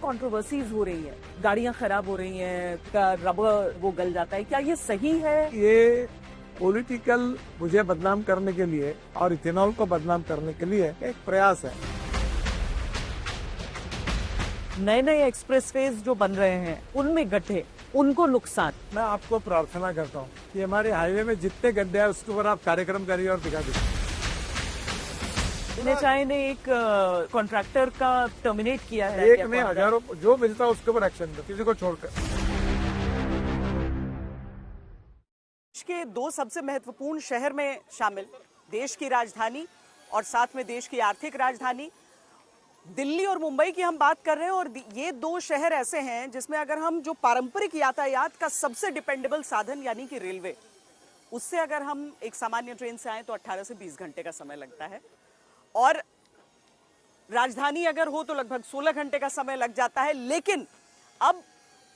Controversies हो रही है, गाड़ियां खराब हो रही हैं, रबर वो गल जाता है, क्या ये सही है? ये पॉलिटिकल मुझे बदनाम करने के लिए और इथेनॉल को बदनाम करने के लिए एक प्रयास है। नए नए एक्सप्रेसवेज जो बन रहे हैं उनमें गड्ढे, उनको नुकसान। मैं आपको प्रार्थना करता हूँ कि हमारे हाईवे में जितने गड्ढे हैं उसके ऊपर आप कार्यक्रम करिए और दिखा दीजिए। NHAI ने एक कॉन्ट्रैक्टर का टर्मिनेट किया है। एक में हजारों जो मिलता है उसके ऊपर एक्शन दो, किसी को छोड़कर। देश के दो सबसे महत्वपूर्ण शहर में शामिल, देश की राजधानी और साथ में देश की आर्थिक राजधानी दिल्ली और मुंबई की हम बात कर रहे हैं। और ये दो शहर ऐसे हैं जिसमें अगर हम जो पारंपरिक यातायात का सबसे डिपेंडेबल साधन यानी कि रेलवे, उससे अगर हम एक सामान्य ट्रेन से आए तो 18 से 20 घंटे का समय लगता है, और राजधानी अगर हो तो लगभग 16 घंटे का समय लग जाता है। लेकिन अब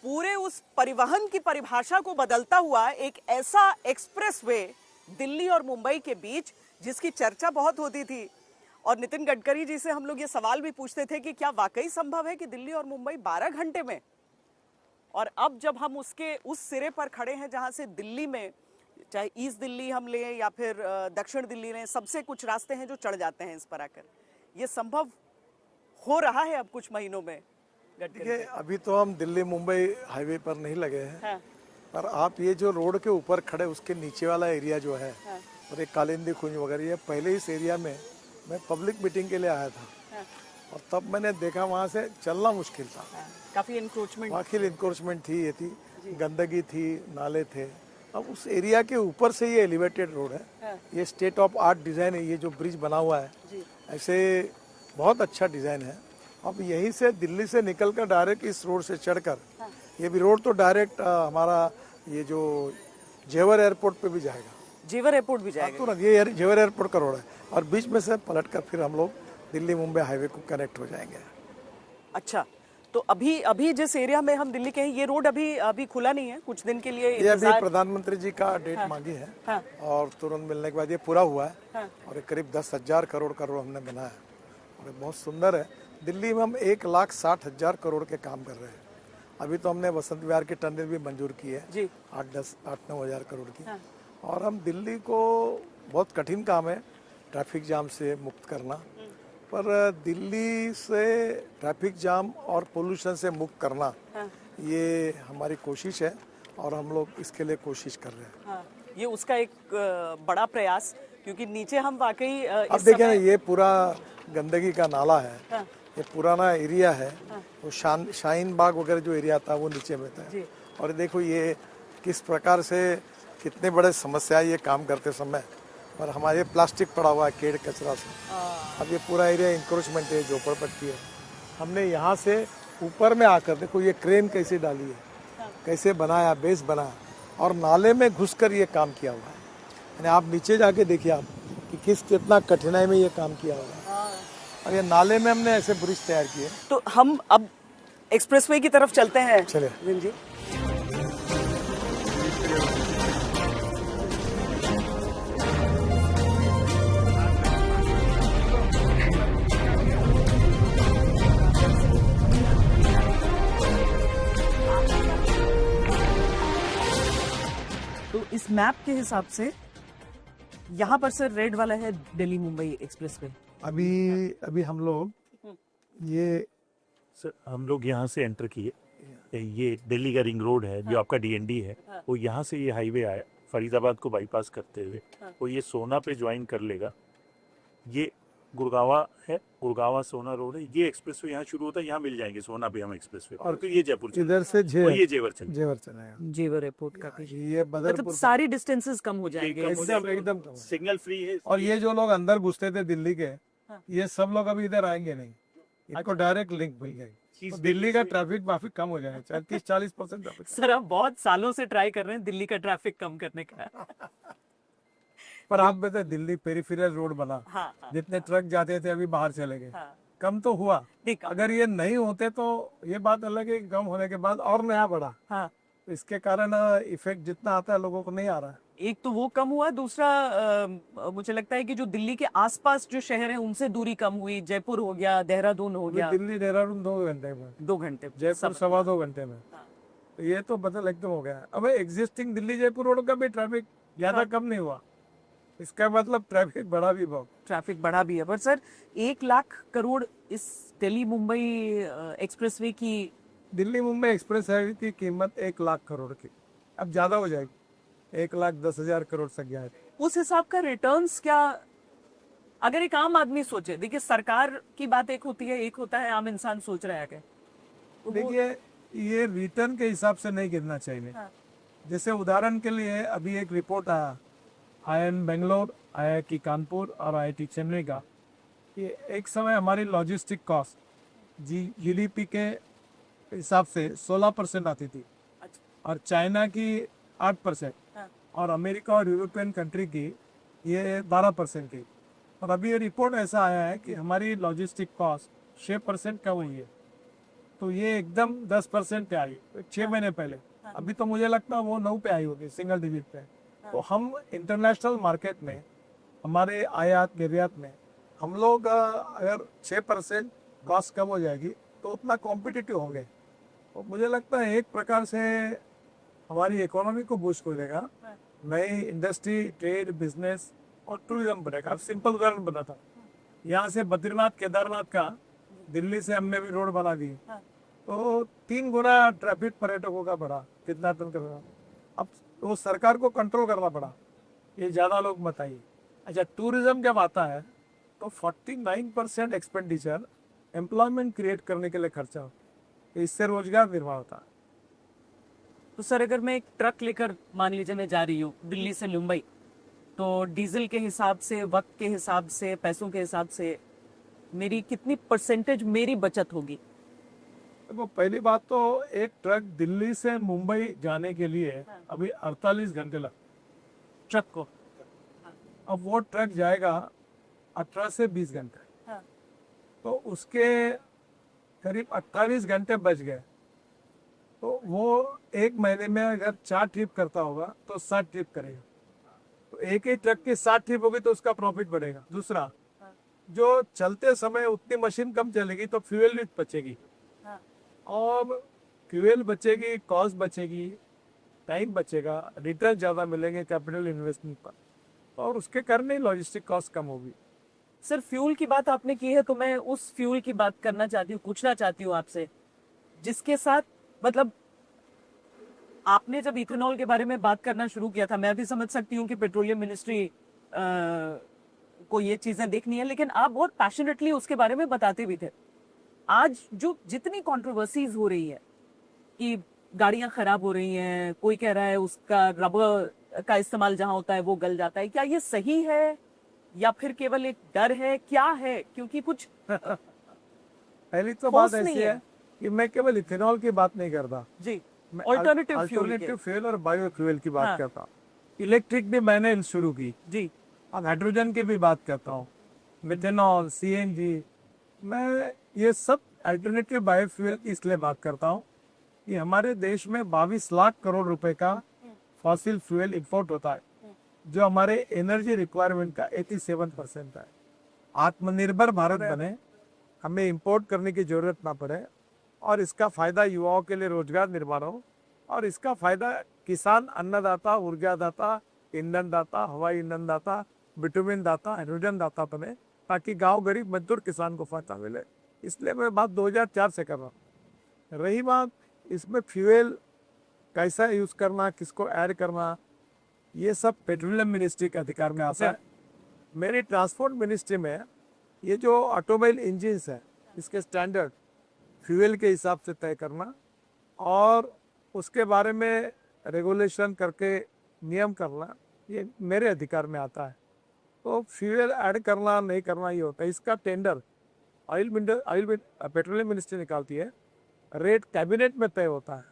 पूरे उस परिवहन की परिभाषा को बदलता हुआ एक ऐसा एक्सप्रेसवे दिल्ली और मुंबई के बीच, जिसकी चर्चा बहुत होती थी, और नितिन गडकरी जी से हम लोग ये सवाल भी पूछते थे कि क्या वाकई संभव है कि दिल्ली और मुंबई 12 घंटे में, और अब जब हम उसके उस सिरे पर खड़े हैं जहां से दिल्ली में, चाहे ईस्ट दिल्ली हम लें या फिर दक्षिण दिल्ली लें, सबसे कुछ रास्ते हैं जो चढ़ जाते हैं इस पर आकर, ये संभव हो रहा है अब कुछ महीनों में। देखिए, अभी तो हम दिल्ली मुंबई हाईवे पर नहीं लगे हैं, हाँ। पर आप ये जो रोड के ऊपर खड़े उसके नीचे वाला एरिया जो है, हाँ। और एक कालिंदी कुंज वगैरह, ये पहले इस एरिया में मैं पब्लिक मीटिंग के लिए आया था। हाँ। और तब मैंने देखा वहाँ से चलना मुश्किल था। हाँ। काफी इंक्रोचमेंट, काफी इंक्रोचमेंट थी, ये थी, गंदगी थी, नाले थे। अब उस एरिया के ऊपर से ये एलिवेटेड रोड है। हाँ। ये स्टेट ऑफ आर्ट डिज़ाइन है, ये जो ब्रिज बना हुआ है ऐसे बहुत अच्छा डिज़ाइन है। अब यहीं से दिल्ली से निकलकर डायरेक्ट इस रोड से चढ़कर, ये भी रोड तो डायरेक्ट हमारा ये जो जेवर एयरपोर्ट पे भी जाएगा। जेवर एयरपोर्ट भी जाएगा तुरंत, ये जेवर एयरपोर्ट का रोड है, और बीच में से पलटकर फिर हम लोग दिल्ली मुंबई हाईवे को कनेक्ट हो जाएंगे। अच्छा, तो अभी जिस एरिया में हम दिल्ली के हैं, ये रोड अभी खुला नहीं है, कुछ दिन के लिए ये अभी प्रधानमंत्री जी का डेट मांगी है। हाँ। और तुरंत मिलने के बाद ये पूरा हुआ है। हाँ। और करीब 10,000 करोड़ का रोड हमने बनाया और बहुत सुंदर है। दिल्ली में हम 1,60,000 करोड़ के काम कर रहे हैं। अभी तो हमने वसंत विहार की टनल भी मंजूर की है जी, 8-9 हज़ार करोड़ की। हाँ। और हम दिल्ली को, बहुत कठिन काम है ट्रैफिक जाम से मुक्त करना, पर दिल्ली से ट्रैफिक जाम और पोल्यूशन से मुक्त करना, हाँ। ये हमारी कोशिश है और हम लोग इसके लिए कोशिश कर रहे हैं। हाँ। ये उसका एक बड़ा प्रयास, क्योंकि नीचे हम वाकई अब देखिए ना, ये पूरा गंदगी का नाला है। हाँ। ये पुराना एरिया है। हाँ। वो शाहीन बाग वगैरह जो एरिया था वो नीचे में था। और देखो ये किस प्रकार से, कितने बड़े समस्या ये काम करते समय, और हमारे प्लास्टिक पड़ा हुआ है केड़ कचरा से। अब ये पूरा एरिया इंक्रोचमेंट है, झोपड़पट्टी है। हमने यहाँ से ऊपर में आकर देखो ये क्रेन कैसे डाली है, कैसे बनाया, बेस बनाया, और नाले में घुसकर ये काम किया हुआ है। यानी आप नीचे जाके देखिए आप कि कितना कठिनाई में ये काम किया हुआ है। और ये नाले में हमने ऐसे ब्रिज तैयार किए। तो हम अब एक्सप्रेसवे की तरफ चलते हैं। चलिए जी। तो इस मैप के हिसाब से यहाँ पर सर रेड वाला है दिल्ली मुंबई एक्सप्रेसवे। अभी हम लोग हम लोग यहाँ से एंटर किए, ये दिल्ली का रिंग रोड है। हाँ। जो आपका DND है। हाँ। वो यहाँ से ये हाईवे आया फरीदाबाद को बाईपास करते हुए। हाँ। वो ये सोना पे ज्वाइन कर लेगा। ये गुड़गावा है, गुड़गावा सोना रोड है। ये एक्सप्रेसवे यहाँ शुरू होता है, यहाँ मिल जाएंगे सोना पे हम एक्सप्रेसवे, और फिर ये जयपुर इधर से ये जेवर चलेगा। जेवर एयरपोर्ट का ये मतलब सारी डिस्टेंस कम हो जाएंगे, एकदम सिग्नल फ्री है। और ये जो लोग अंदर घुसते थे दिल्ली के, ये सब लोग अभी इधर आएंगे नहीं, इनको डायरेक्ट लिंक मिल जाएगी। तो दिल्ली का ट्रैफिक काफी कम हो जाएगा, 30-40%। सर आप बहुत सालों से ट्राई कर रहे हैं दिल्ली का ट्रैफिक कम करने का। पर आप बताए दिल्ली पेरिफेरल रोड बना। हाँ। जितने ट्रक जाते थे अभी बाहर चले गए। हाँ। कम तो हुआ। अगर ये नहीं होते तो ये बात अलग है, कम होने के बाद और नया बढ़ा। हाँ। इसके कारण इफेक्ट जितना आता है लोगों को नहीं आ रहा है। एक तो वो कम हुआ, दूसरा मुझे लगता है कि जो दिल्ली के आसपास जो शहर है उनसे दूरी कम हुई। जयपुर हो गया, देहरादून हो अभी गया, दिल्ली देहरादून 2 घंटे में, 2 घंटे जयपुर सब। 2.25 घंटे में। हाँ। तो ये तो बदल एकदम हो गया है। अब एग्जिस्टिंग दिल्ली जयपुर रोड का भी ट्रैफिक ज्यादा हाँ। कम नहीं हुआ, इसका मतलब ट्रैफिक बढ़ा भी बहुत। ट्रैफिक बढ़ा भी है। पर सर 1 लाख करोड़ इस दिल्ली मुंबई एक्सप्रेसवे की, दिल्ली मुंबई एक्सप्रेस हाईवे की कीमत 1 लाख करोड़ की, अब ज्यादा हो जाएगी, 1,10,000 करोड़ तक जाएगी। उस हिसाब का रिटर्न्स क्या, अगर एक आम आदमी सोचे, देखिए सरकार की बात एक होती है, एक होता है आम इंसान सोच रहा है कि देखिए ये रिटर्न के हिसाब से नहीं गिनना चाहिए। हाँ। जैसे उदाहरण के लिए अभी एक रिपोर्ट आया IIM बेंगलोर, IIT कानपुर और IIT चेन्नई का, ये एक समय हमारी लॉजिस्टिक कॉस्ट GDP के हिसाब से 16% आती थी, अच्छा। और चाइना की 8%, हाँ। और अमेरिका और यूरोपियन कंट्री की ये 12% की। और अभी ये रिपोर्ट ऐसा आया है कि हमारी लॉजिस्टिक कॉस्ट 6% का हुई है, तो ये एकदम 10% पे आई 6 महीने पहले। अभी तो मुझे लगता है वो 9 पे आई होगी, सिंगल डिजिट पे। तो हम इंटरनेशनल मार्केट में, हमारे आयात निर्यात में हम लोग अगर 6% कॉस्ट कम हो जाएगी तो उतना कॉम्पिटिटिव होंगे। तो मुझे लगता है एक प्रकार से हमारी इकोनॉमी को बूस्ट करेगा, नई इंडस्ट्री, ट्रेड, बिजनेस और टूरिज्म बढ़ेगा। अब सिंपल उदाहरण बताता, यहाँ से बद्रीनाथ केदारनाथ का दिल्ली से हमने भी रोड बना दी, तो 3 गुना ट्रैफिक पर्यटकों का बढ़ा, कितना टन कर रहा। अब वो सरकार को कंट्रोल करना पड़ा, ये ज्यादा लोग मत आइए। अच्छा, टूरिज्म जब आता है तो 49% एक्सपेंडिचर एम्प्लॉयमेंट क्रिएट करने के लिए खर्चा होता है, तो इससे रोजगार निर्माण होता है। तो सर अगर मैं एक ट्रक लेकर मान लीजिए मैं जा रही हूँ दिल्ली से मुंबई, तो डीजल के हिसाब से, वक्त के हिसाब से, पैसों के हिसाब से मेरी कितनी परसेंटेज मेरी बचत होगी? देखो पहली बात तो एक ट्रक दिल्ली से मुंबई जाने के लिए अभी 48 घंटे लग, ट्रक को। अब वो ट्रक जाएगा 18 से 20 घंटे, हाँ। तो उसके करीब 28 घंटे बच गए। तो वो एक महीने में अगर 4 ट्रिप करता होगा तो 7 ट्रिप करेगा, तो एक ही ट्रक की 7 ट्रिप होगी तो उसका प्रॉफिट बढ़ेगा। दूसरा, जो चलते समय उतनी मशीन कम चलेगी तो फ्यूल भी बचेगी, हाँ। और फ्यूल बचेगी, कॉस्ट बचेगी, टाइम बचेगा, रिटर्न ज़्यादा मिलेंगे कैपिटल इन्वेस्टमेंट पर, और उसके कारण ही लॉजिस्टिक कॉस्ट कम होगी। सर फ्यूल की बात आपने की है तो मैं उस फ्यूल की बात करना चाहती हूँ, पूछना चाहती हूँ आपसे, जिसके साथ मतलब आपने जब इथेनॉल के बारे में बात करना शुरू किया था, मैं भी समझ सकती हूँ कि पेट्रोलियम मिनिस्ट्री को ये चीजें देखनी है, लेकिन आप बहुत पैशनेटली उसके बारे में बताते भी थे। आज जो जितनी कंट्रोवर्सीज हो रही है कि गाड़ियां खराब हो रही हैं, कोई कह रहा है उसका रबर का इस्तेमाल जहां होता है वो गल जाता है, क्या ये सही है या फिर केवल एक डर है, क्या है? क्योंकि कुछ पहली तो ठोस बात नहीं ऐसी है कि मैं केवल इथेनॉल की बात नहीं करता, जी, मैं ऑल्टरनेटिव फ्यूल अल्टरनेटिव फ्यूल और बायो फ्यूल की बात हाँ। करता हूँ। इलेक्ट्रिक भी मैंने शुरू की, जी, और हाइड्रोजन की भी बात करता हूँ, मिथेनॉल, CNG, मैं ये सब अल्टरनेटिव बायोफ्यूल की इसलिए बात करता हूँ कि हमारे देश में 22 लाख करोड़ रुपए का फॉसिल फ्यूल इंपोर्ट होता है, जो हमारे एनर्जी रिक्वायरमेंट का 87% है। आत्मनिर्भर भारत बने, हमें इंपोर्ट करने की जरूरत ना पड़े, और इसका फायदा युवाओं के लिए रोजगार निर्माण हो, और इसका फायदा किसान, अन्नदाता, ऊर्जादाता, ईंधन दाता, हवाई ईंधन दाता, बिटुमिन दाता, हाइड्रोजन दाता बने, ताकि गांव गरीब मजदूर किसान को फायदा मिले। इसलिए मैं बात 2004 से कर रहा हूँ। रही बात इसमें फ्यूल कैसा यूज करना, किसको ऐड करना, ये सब पेट्रोलियम मिनिस्ट्री के अधिकार में आता है। मेरी ट्रांसपोर्ट मिनिस्ट्री में ये जो ऑटोमोबाइल इंजन है, इसके स्टैंडर्ड फ्यूल के हिसाब से तय करना और उसके बारे में रेगुलेशन करके नियम करना, ये मेरे अधिकार में आता है। तो फ्यूल ऐड करना नहीं करना ये होता है, इसका टेंडर पेट्रोलियम मिनिस्ट्री निकालती है, रेट कैबिनेट में तय होता है।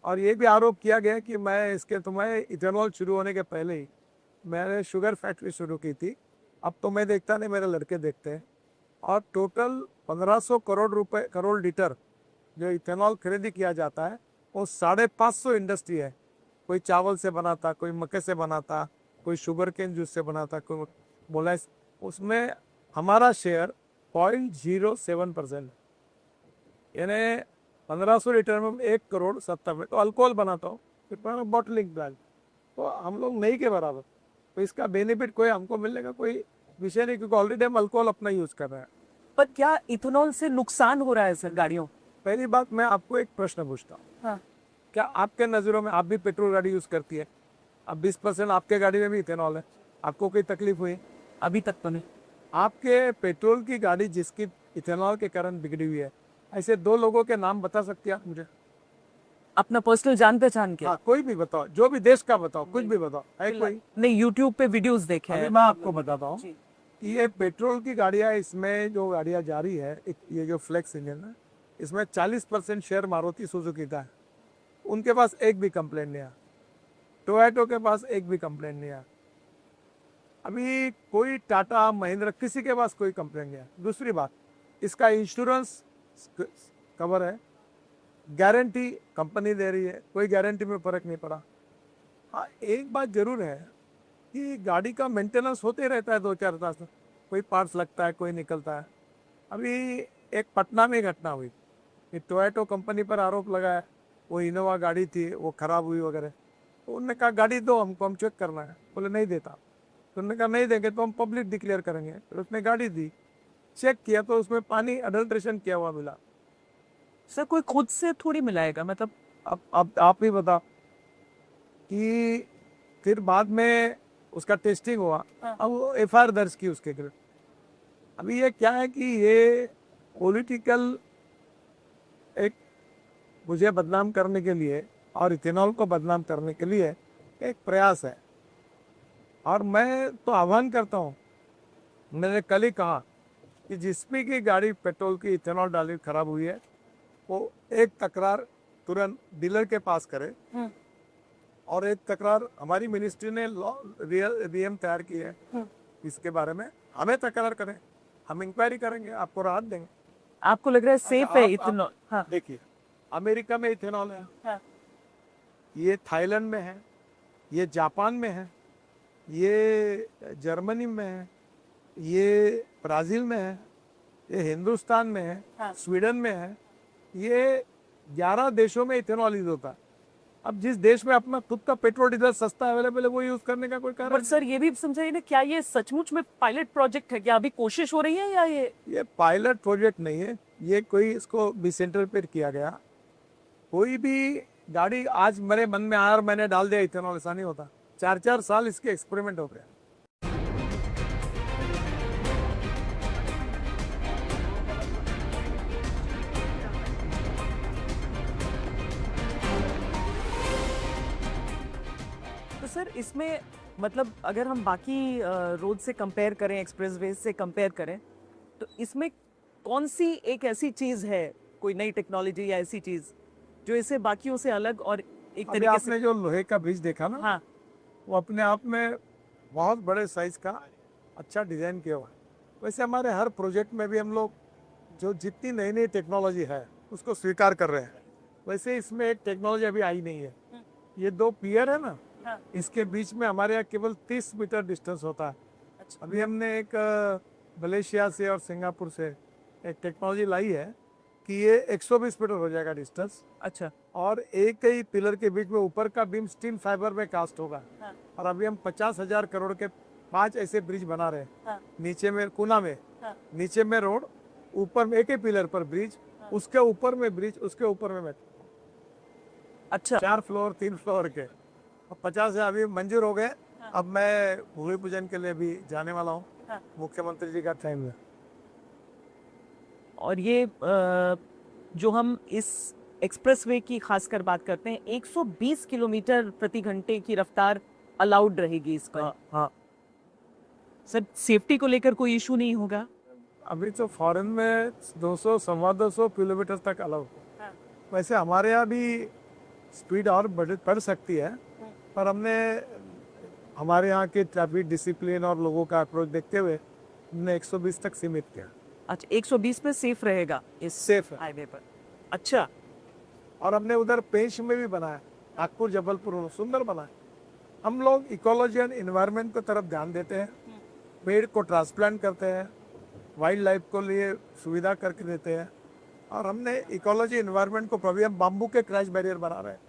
और ये भी आरोप किया गया कि मैं इथेनॉल शुरू होने के पहले ही मैंने शुगर फैक्ट्री शुरू की थी, अब तो मैं देखता नहीं, मेरे लड़के देखते हैं। और टोटल 1500 करोड़ लीटर जो इथेनॉल खरीदी किया जाता है, वो 550 इंडस्ट्री है। कोई चावल से बनाता, कोई मक्के से बनाता, कोई शुगर केन जूस से बनाता, कोई बोला, उसमें हमारा शेयर 0.07%, यानी 1500 लीटर में 1,70,00,000 में तो अल्कोहल बनाता हूँ, फिर बॉटलिंग प्लांट, तो हम लोग नहीं के बराबर। तो इसका बेनिफिट कोई हमको मिलने का कोई विषय नहीं, क्योंकि ऑलरेडी हम अल्कोहल अपना यूज कर रहे हैं। पर क्या इथेनॉल से नुकसान हो रहा है सर गाड़ियों? पहली बात, मैं आपको एक प्रश्न पूछता हूँ, हाँ। क्या आपके नज़रों में, आप भी पेट्रोल गाड़ी यूज करती है, अब 20% आपके गाड़ी में भी इथेनॉल है, आपको कोई तकलीफ हुई? अभी तक तो नहीं। आपके पेट्रोल की गाड़ी जिसकी इथेनॉल के कारण बिगड़ी हुई है, ऐसे 2 लोगों के नाम बता सकती है आप मुझे? अपना पर्सनल जान पहचान के? हाँ, कोई भी बताओ, जो भी देश का बताओ, कुछ भी बताओ, है कोई? नहीं, यूट्यूब पे वीडियोस देखे अभी हैं। मैं आपको बताता हूँ जी। कि ये पेट्रोल की गाड़ियाँ, इसमें जो गाड़ियाँ जा रही है, ये जो फ्लेक्स इंजन है, इसमें 40% शेयर मारुति सुजुकी का है। उनके पास एक भी कंप्लेंट नहीं आया, टोयोटो के पास एक भी कंप्लेंट नहीं आया, अभी कोई टाटा महिंद्रा किसी के पास कोई कंप्लेंट नहीं आया। दूसरी बात, इसका इंश्योरेंस कवर है, गारंटी कंपनी दे रही है, कोई गारंटी में फर्क नहीं पड़ा। हाँ, एक बात जरूर है कि गाड़ी का मेंटेनेंस होते रहता है 2-4 साल, कोई पार्ट्स लगता है, कोई निकलता है। अभी एक पटना में घटना हुई कि टोयोटो कंपनी पर आरोप लगाया, वो इनोवा गाड़ी थी, वो खराब हुई वगैरह, तो उन्होंने कहा गाड़ी दो हमको, हम चेक करना है। बोले नहीं देता, तो उन्होंने कहा नहीं देंगे तो हम पब्लिक डिक्लेयर करेंगे। फिर उसने गाड़ी दी, चेक किया तो उसमें पानी अडल्ट्रेशन किया हुआ मिला। सर कोई खुद से थोड़ी मिलाएगा, मतलब अब आप ही बताओ कि फिर बाद में उसका टेस्टिंग हुआ, अब वो FIR दर्ज की उसके खिलाफ। अभी ये क्या है कि ये पॉलिटिकल एक मुझे बदनाम करने के लिए और इथेनॉल को बदनाम करने के लिए एक प्रयास है। और मैं तो आह्वान करता हूँ, मैंने कल ही कहा कि जिसमें की गाड़ी पेट्रोल की इथेनॉल डाली खराब हुई है, वो एक तकरार तुरंत डीलर के पास करे, और एक तकरार हमारी मिनिस्ट्री ने रियम तैयार की है इसके बारे में, हमें तकरार करें, हम इंक्वायरी करेंगे, आपको राहत देंगे। आपको लग रहा है सेफ है इथेनॉल? हाँ। देखिए, अमेरिका में इथेनॉल है, हाँ। ये थाईलैंड में है, ये जापान में है, ये जर्मनी में है, ये ब्राजील में है, ये हिंदुस्तान में है, हाँ। स्वीडन में है, ये 11 देशों में इथेनॉल यूज होता है। अब जिस देश में अपना खुद का पेट्रोल डीजल सस्ता अवेलेबल है, वो यूज करने का कोई कारण पर सर ये भी समझाइए ना, क्या ये सचमुच में पायलट प्रोजेक्ट है, क्या अभी कोशिश हो रही है या ये पायलट प्रोजेक्ट नहीं है, ये कोई इसको डिसेंट्रलाइज किया गया। कोई भी गाड़ी आज मेरे मन में आया और मैंने डाल दिया इथेनॉल, ऐसा नहीं होता। 4-4 साल इसके एक्सपेरिमेंट हो गया। तो सर इसमें मतलब अगर हम बाकी रोड से कंपेयर करें, एक्सप्रेसवे से कंपेयर करें, तो इसमें कौन सी एक ऐसी चीज है, कोई नई टेक्नोलॉजी या ऐसी चीज जो इसे बाकियों से अलग और एक अभी तरीके से? आपने जो लोहे का ब्रिज देखा ना, हाँ। वो अपने आप में बहुत बड़े साइज का अच्छा डिजाइन किया हुआ है। वैसे हमारे हर प्रोजेक्ट में भी हम लोग जो जितनी नई नई टेक्नोलॉजी है उसको स्वीकार कर रहे हैं। वैसे इसमें एक टेक्नोलॉजी अभी आई नहीं है, ये 2 पियर है ना, हाँ। इसके बीच में हमारे यहाँ केवल 30 मीटर डिस्टेंस होता है। अच्छा। अभी हमने एक मलेशिया से और सिंगापुर से एक टेक्नोलॉजी लाई है कि ये 120 मीटर हो जाएगा डिस्टेंस। अच्छा। और एक ही पिलर के बीच में ऊपर का बीम स्टील फाइबर में कास्ट होगा। हाँ। और अभी हम 50,000 करोड़ के 5 ऐसे ब्रिज बना रहे हैं। हाँ। नीचे में कोना में, हाँ। नीचे में रोड, ऊपर में एक ही पिलर पर ब्रिज, उसके ऊपर में ब्रिज, उसके ऊपर में मेट्रो। अच्छा। 4 फ्लोर 3 फ्लोर के, अब 50 अभी मंजूर हो गए। अब मैं भूमि पूजन के लिए भी जाने वाला हूँ। हाँ। मुख्यमंत्री जी का टाइम है। और ये जो हम इस एक्सप्रेसवे की खासकर बात करते हैं, 120 किलोमीटर प्रति घंटे की रफ्तार अलाउड रहेगी इस पर। हाँ, सर सेफ्टी को लेकर कोई इशू नहीं होगा? अभी तो फॉरेन में 200 सवा 200 किलोमीटर तक अलाउ। हाँ। वैसे हमारे यहाँ भी स्पीड और बढ़ सकती है, पर हमने हमारे यहाँ के ट्रैफिक डिसिप्लिन और लोगों का अप्रोच देखते हुए हमने 120 तक सीमित किया। अच्छा, 120 पे सेफ रहेगा इस सेफ है। हाईवे पर? अच्छा। और हमने उधर पेंच में भी बनाया, नागपुर जबलपुर सुंदर बनाया। हम लोग इकोलॉजी एंड इन्वायरमेंट की तरफ ध्यान देते हैं, पेड़ को ट्रांसप्लांट करते हैं, वाइल्ड लाइफ को लिए सुविधा करके देते हैं। और हमने इकोलॉजी इन्वायरमेंट को प्रॉब्लम, हम बाम्बू के क्रैश बैरियर बना रहे हैं।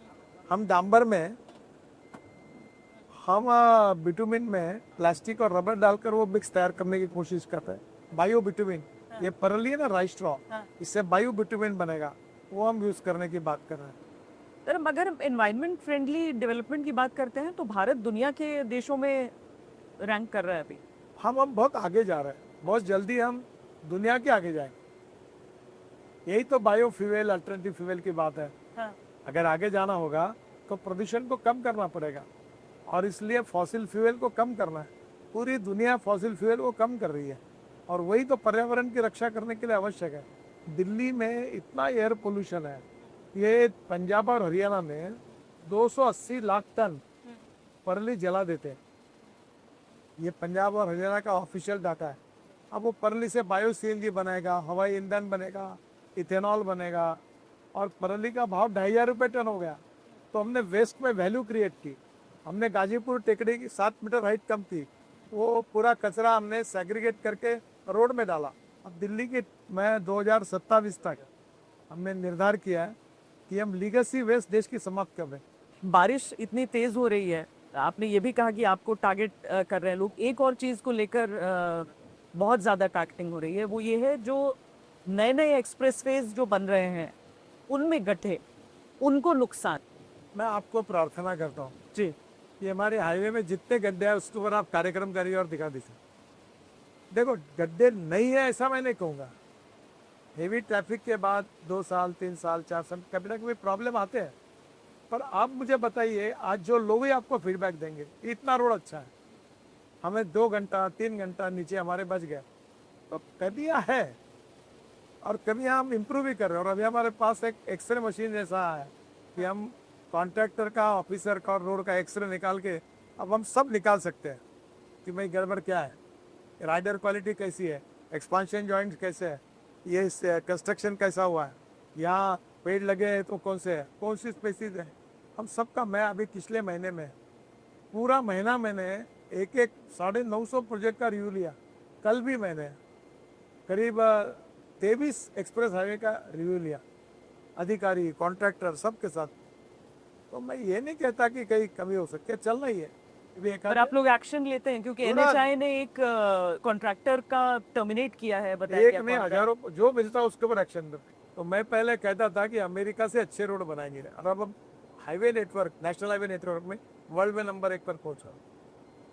हम डांबर में हम बिटुमिन में प्लास्टिक और रबर डालकर वो मिक्स तैयार करने की कोशिश करते हैं। बायो बिटुमिन, ये परली है ना राइस स्ट्रॉ, इससे बायो बिटुमिन बनेगा, वो हम यूज करने की बात कर रहे हैं। सर अगर एनवायरनमेंट फ्रेंडली डेवलपमेंट की बात करते हैं तो भारत दुनिया के देशों में रैंक कर रहा है अभी। हम बहुत आगे जा रहे हैं, बहुत जल्दी हम दुनिया के आगे जाएंगे। यही तो बायो फ्यूल, अल्टरनेटिव फ्यूल की बात है। अगर आगे जाना होगा तो प्रदूषण को कम करना पड़ेगा, और इसलिए फॉसिल फ्यूल को कम करना है। पूरी दुनिया फॉसिल फ्यूल को कम कर रही है, और वही तो पर्यावरण की रक्षा करने के लिए आवश्यक है। दिल्ली में इतना एयर पोल्यूशन है, ये पंजाब और हरियाणा में 280 लाख टन परली जला देते हैं। ये पंजाब और हरियाणा का ऑफिशियल डाटा है। अब वो परली से बायो सीएनजी बनेगा, हवाई ईंधन बनेगा, इथेनॉल बनेगा, और परली का भाव 2500 रुपये टन हो गया। तो हमने वेस्ट में वैल्यू क्रिएट की। हमने गाजीपुर टेकड़ी की 7 मीटर हाइट कम थी, वो पूरा कचरा हमने सेग्रीगेट करके रोड में डाला। अब दिल्ली की मैं 2027 तक हमने निर्धार किया है कि हम लीगेसी वेस्ट देश की समाप्त कर रहे हैं। बारिश इतनी तेज हो रही है, आपने ये भी कहा कि आपको टारगेट कर रहे हैं लोग। एक और चीज को लेकर बहुत ज्यादा टारगेटिंग हो रही है, वो ये है जो नए नए एक्सप्रेसवेज जो बन रहे हैं उनमें गड्ढे, उनको नुकसान। मैं आपको प्रार्थना करता हूँ जी कि हमारे हाईवे में जितने गड्ढे हैं उसके ऊपर आप कार्यक्रम करिए और दिखा दीजिए। देखो गड्ढे नहीं है ऐसा मैं नहीं कहूँगा। हेवी ट्रैफिक के बाद 2 साल 3 साल 4 साल कभी ना कभी प्रॉब्लम आते हैं, पर आप मुझे बताइए, आज जो लोग ही आपको फीडबैक देंगे इतना रोड अच्छा है, हमें 2 घंटा 3 घंटा नीचे हमारे बच गए। तो कमियाँ है और कमियाँ हम इम्प्रूव भी कर रहे हैं। और अभी हमारे पास एक एक्सरे मशीन जैसा है कि हम कॉन्ट्रैक्टर का, ऑफिसर का और रोड का एक्सरे निकाल के अब हम सब निकाल सकते हैं कि भाई गड़बड़ क्या है, राइडर क्वालिटी कैसी है, एक्सपांशन जॉइंट कैसे है, ये कंस्ट्रक्शन कैसा हुआ है, यहाँ पेड़ लगे हैं तो कौन से है, कौन सी स्पेसीज है, हम सबका। मैं अभी पिछले महीने में पूरा महीना मैंने एक 950 प्रोजेक्ट का रिव्यू लिया। कल भी मैंने करीब 23 एक्सप्रेस हाईवे का रिव्यू लिया, अधिकारी, कॉन्ट्रैक्टर सबके साथ। तो मैं ये नहीं कहता कि कहीं कमी हो सकती है, चल रही है। पर आप लोग एक्शन लेते हैं क्योंकि एनएचआई ने एक कॉन्ट्रैक्टर का टर्मिनेट किया है, बताया एक नहीं हजारों जो मिलता है उसके ऊपर एक्शन। तो मैं पहले कहता था कि अमेरिका से अच्छे रोड बनाएंगे, और अब highway network, national highway network में वर्ल्ड में नंबर 1 पर पहुंचा।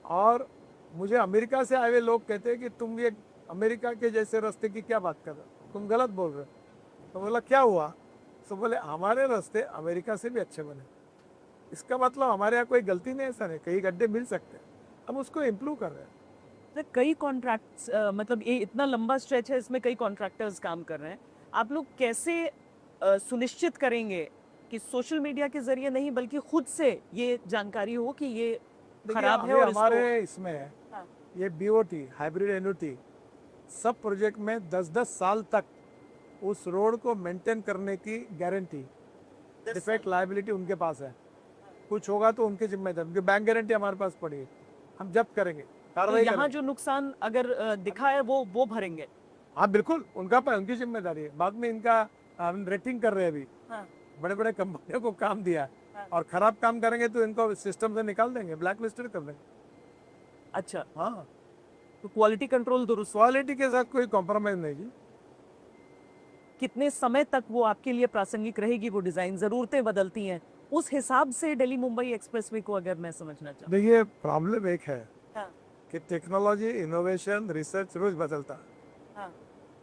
और मुझे अमेरिका से आए हुए लोग कहते हैं कि तुम ये अमेरिका के जैसे रास्ते की क्या बात कर रहे हो, तुम गलत बोल रहे हो। तो बोला क्या हुआ, तो बोले हमारे रास्ते अमेरिका से भी अच्छे बने। इसका मतलब हमारे यहाँ कोई गलती नहीं है, ऐसा नहीं, कई गड्ढे मिल सकते हैं, हम उसको इम्प्रूव कर रहे हैं। कई कॉन्ट्रैक्ट्स, मतलब ये इतना लंबा स्ट्रेच है, इसमें कई कॉन्ट्रैक्टर्स काम कर रहे हैं। आप लोग कैसे सुनिश्चित करेंगे कि सोशल मीडिया के जरिए नहीं बल्कि खुद से ये जानकारी हो कि ये खराब है? और हमारे इसमें है ये बीओटी, हाइब्रिड एन्युटी, सब प्रोजेक्ट में 10-10 साल तक उस रोड को मेंटेन करने की गारंटी, डिफेक्ट लायबिलिटी उनके पास है। कुछ होगा तो उनकी जिम्मेदारी, उनकी बैंक गारंटी हमारे पास पड़ी है, हम जब्त करेंगे, कार्रवाई यहाँ जो नुकसान अगर दिखा है वो भरेंगे। हाँ बिल्कुल, उनकी जिम्मेदारी है। बाद में इनका हम रेटिंग कर रहे हैं अभी, बड़े बड़े कंपनियों को काम दिया है, और खराब काम करेंगे तो इनको सिस्टम से निकाल देंगे, ब्लैक लिस्टेड कर देंगे। अच्छा, हाँ, तो क्वालिटी कंट्रोल दुरुस्त, क्वालिटी के साथ कोई कॉम्प्रोमाइज नहीं जी। कितने समय तक वो आपके लिए प्रासंगिक रहेगी वो डिजाइन? जरूरतें बदलती हैं, उस हिसाब से दिल्ली मुंबई एक्सप्रेसवे को अगर मैं समझना चाहूँ। देखिए प्रॉब्लम एक है कि टेक्नोलॉजी, इनोवेशन, रिसर्च रोज बदलता है,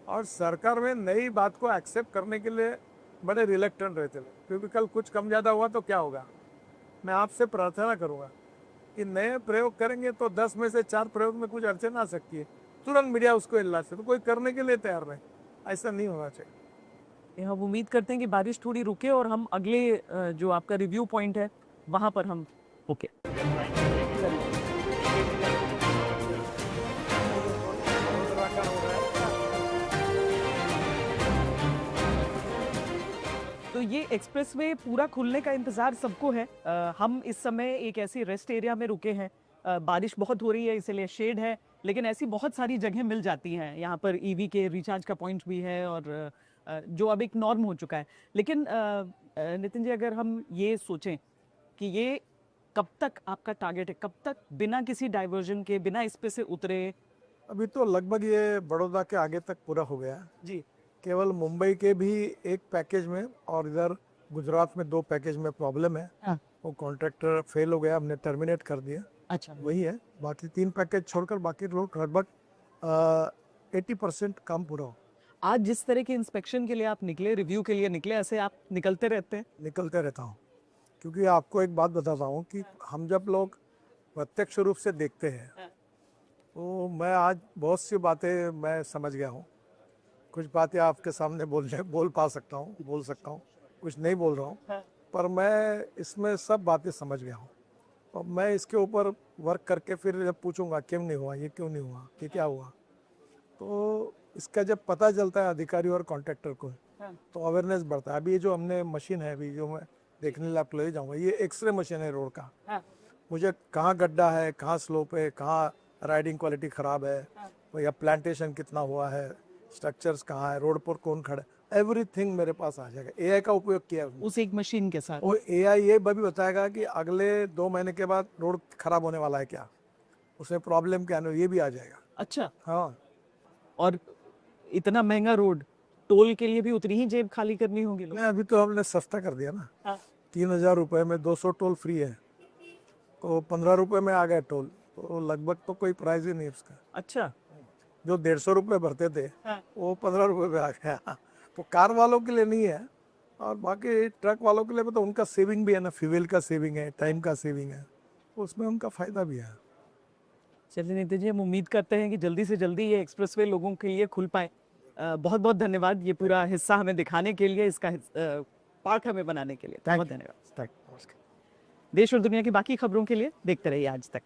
और सरकार में नई बात को एक्सेप्ट करने के लिए बड़े रिलेक्टेंट रहते हैं, क्योंकि कल कुछ कम ज़्यादा हुआ तो क्या होगा। मैं आपसे प्रार्थना करूंगा कि नए प्रयोग करेंगे तो 10 में से 4 प्रयोग में कुछ अड़चन आ सकती है, तुरंत मीडिया उसको हिला से, तो कोई करने के लिए तैयार नहीं, ऐसा नहीं होना चाहिए। हम उम्मीद करते हैं कि बारिश थोड़ी रुके और हम अगले जो आपका रिव्यू पॉइंट है वहाँ पर हम ओके। तो ये एक्सप्रेसवे पूरा खुलने का इंतजार सबको है। हम इस समय एक ऐसी रेस्ट एरिया में रुके हैं। बारिश बहुत हो रही है इसलिए शेड है, लेकिन ऐसी बहुत सारी जगह मिल जाती हैं। यहाँ पर ईवी के रिचार्ज का पॉइंट भी है और जो अब एक नॉर्म हो चुका है। लेकिन नितिन जी, अगर हम ये सोचें कि ये कब तक आपका टारगेट है, कब तक बिना किसी डाइवर्जन के, बिना इस पे से उतरे? अभी तो लगभग ये बड़ौदा के आगे तक पूरा हो गया। जी। केवल मुंबई के भी एक पैकेज में और इधर गुजरात में 2 पैकेज में प्रॉब्लम है। हाँ। वो कॉन्ट्रैक्टर फेल हो गया, हमने टर्मिनेट कर दिया। अच्छा। वही है, बाकी 3 पैकेज छोड़कर बाकी रोड लगभग 80% काम पूरा हो। आज जिस तरह के इंस्पेक्शन के लिए आप निकले, रिव्यू के लिए निकले, ऐसे आप निकलते रहते हैं? निकलते रहता हूँ, क्योंकि आपको एक बात बताता हूँ कि हम जब लोग प्रत्यक्ष रूप से देखते हैं तो मैं आज बहुत सी बातें मैं समझ गया हूँ। कुछ बातें आपके सामने बोल सकता हूँ, कुछ नहीं बोल रहा हूँ, पर मैं इसमें सब बातें समझ गया हूँ। और मैं इसके ऊपर वर्क करके फिर जब पूछूंगा क्यों नहीं हुआ, ये क्यों नहीं हुआ, ये क्या हुआ, तो इसका जब पता चलता है अधिकारी और कॉन्ट्रैक्टर को तो अवेयरनेस बढ़ता है। अभी ये जो हमने मशीन है, अभी जो मैं देखने लिए आपको ले जाऊँगा, ये एक्सरे मशीन है रोड का। मुझे कहाँ गड्ढा है, कहाँ स्लोप है, कहाँ राइडिंग क्वालिटी ख़राब है, या प्लांटेशन कितना हुआ है, स्ट्रक्चर्स कहाँ है, रोड पर कौन खड़ा है, एवरीथिंग मेरे पास आ जाएगा। एआई का उपयोग किया है उस एक मशीन के साथ। वो एआई ये भी बताएगा कि अगले 2 महीने के बाद रोड खराब होने वाला है क्या, उसमें प्रॉब्लम क्या है, ये भी आ जाएगा। अच्छा। हाँ, और इतना महंगा रोड, टोल के लिए भी उतनी ही जेब खाली करनी होगी लोग। नहीं अभी तो हमने सस्ता कर दिया ना। 3000 रुपये में 200 टोल फ्री है, तो 15 रुपये में आ गया टोल, तो लगभग तो कोई प्राइस ही नहीं उसका। अच्छा। जो 150 रुपये भरते थे वो 15 रुपये में आ गया। तो कार वालों के लिए नहीं है, और बाकी ट्रक वालों के लिए तो उनका सेविंग भी है ना, फ्यूल का सेविंग है, टाइम का सेविंग है, तो उसमें उनका फायदा भी है। चलिए नितिन जी, हम उम्मीद करते हैं कि जल्दी से जल्दी ये एक्सप्रेसवे लोगों के लिए खुल पाए। बहुत बहुत धन्यवाद ये पूरा हिस्सा हमें दिखाने के लिए, इसका पार्ट हमें बनाने के लिए। बहुत धन्यवाद। देश और दुनिया की बाकी खबरों के लिए देखते रहिए आज तक।